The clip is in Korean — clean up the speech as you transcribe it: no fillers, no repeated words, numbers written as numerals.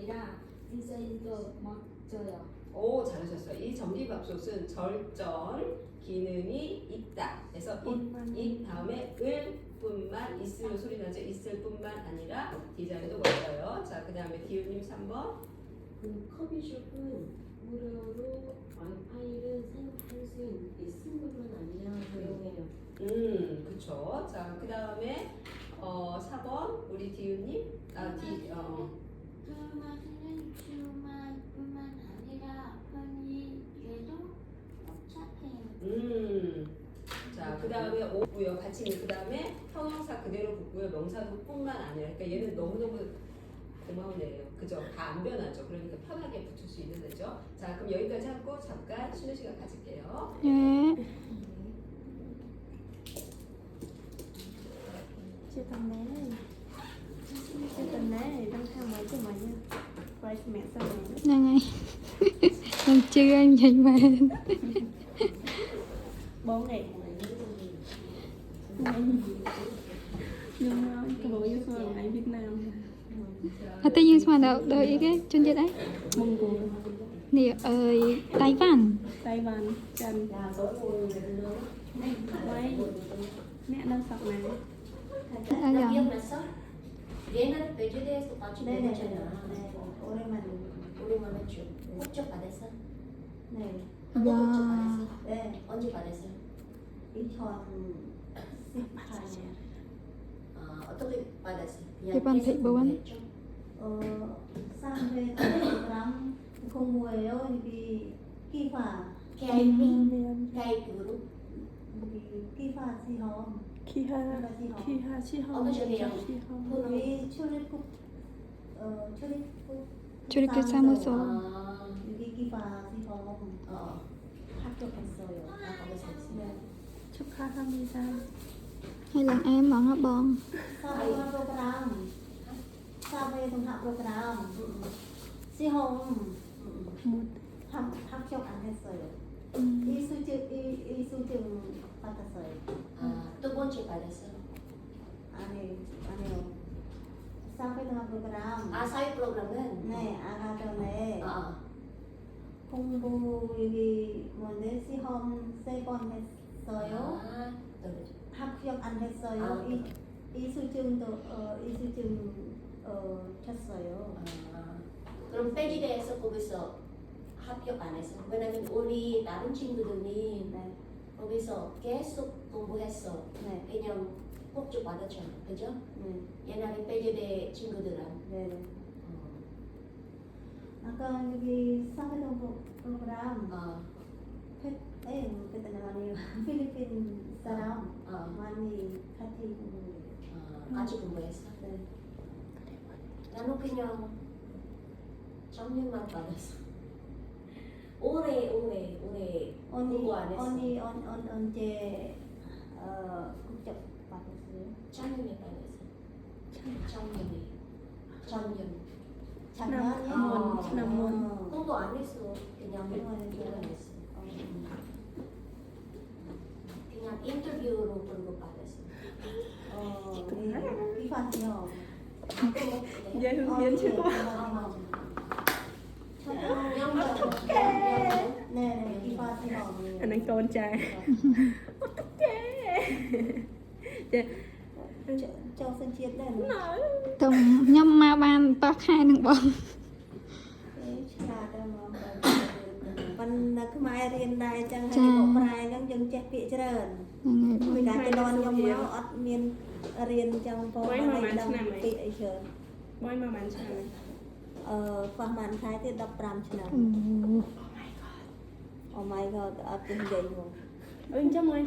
아니라 디자인도 멋져요. 오, 잘하셨어요. 이 전기밥솥은 절전 기능이 있다. 그래서 이 다음에 을뿐만 있으면 소리 나죠. 있을 뿐만 아니라 디자인도 멋져요. 자, 그 다음에 디우님 3번. 커피숍은 무료로 와이파이를 사용할 수 있을 뿐만 아니라 사용해요. 그쵸. 자, 그 다음에 4번 우리 디우님. 주말은 주말뿐만 아니라 편의에도 복잡해요. 자, 그 다음에 5고요. 같이 있는 그 다음에 형용사 그대로 붙고요. 명사도 뿐만 아니라. 그러니까 얘는 너무너무 고마운 애예요. 그죠? 다 안 변하죠. 그러니까 편하게 붙일 수 있는 애죠. 자, 그럼 여기까지 하고 잠깐 쉬는 시간 가질게요. 예. Chưa tầm này. Chưa tầm này đang theo mấy của mình nha. Quay mẹ sao này. Là ngày Lần chưa anh vậy mà 4 ngày. Nhưng mà cái bộ yêu thương ngày Việt Nam. Ở Tây Dương mà đâu ý cái chân chết đấy Mông Cổ, Nè ơi Tây Văn Tây Ban, Trần. Quay. Mẹ đang sọc này. 아, 야. 기억났어? 얘는 베주대에서 같이 네네. 먹었잖아. 네, 오랜만에. 오랜만에 쭉. 국적 받았어? 네, 한국 와. 국적 받았어? 네, 언제 받았어? 2018년. 어떻게 받았어? Cái ban thị bố anh sang về 프로그램 공부해요. 여기 기파, KIP? KIP로? 여기 기파 시험, 키하 기파 시험. 시험. 어느 쪽이에요? 시험. 여기 출입국, 출입국 출입국 사무소. 여기 기파 시험 어. 합격했어요. 거기서 했어. 네. 축하합니다. Hay là em bọn nó bọn 사회 프로그램, 사회 동학 프로그램 시험 합격 안 했어요. 이 수준 받았어요. 두 번째 받았어? 아니요. 사회 동학 프로그램. 사회 프로그램은? 네, 아까 전에 어. 공부 여기 뭔데 시험 3번 했어요. 또 합격 안 했어요. 이 수준도 이 수준 쳤어요. 그럼 페이지대에서 거기서 합격 안 했어? 왜냐면 우리 다른 친구들이 네, 거기서 계속 공부했어. 네, 그냥 꼭지 받았잖아, 그죠? 네, 옛날에 페이지대 친구들은. 네. 아까 여기 사회 동학 프로그램 그때 아니요. 필리핀 사람 많이 같이 공부해요. 같이 공부했어? 네. 나는 그냥 정년만 받았어. 오래 공부 안 했어. 언니 언제 국적 받았어요? 작년에 받았어. 작년. 작년이요? 지난번. 공부 안 했어. 그냥 일만 일만 했어. 그냥 인터뷰로 공부 받았어. 비판이요. Dạ hướng dẫn chưa qua. 네, 비판이요. Anh đang con trai. Cho sinh chiết đây. Tùng nhâm ma ban bác hai đừng bọn Mình cứ mai riêng đây chẳng hay bộ prai chẳng dừng chết bị trơn. Mình đã cái đòn nhom máu ớt miên riêng trong phố này đâm bị ấy trơn. Mỗi mà bạn sao này. Khoa màn khai thì đập ram chân. Oh my god, ớt cũng vậy luôn. Chắc mới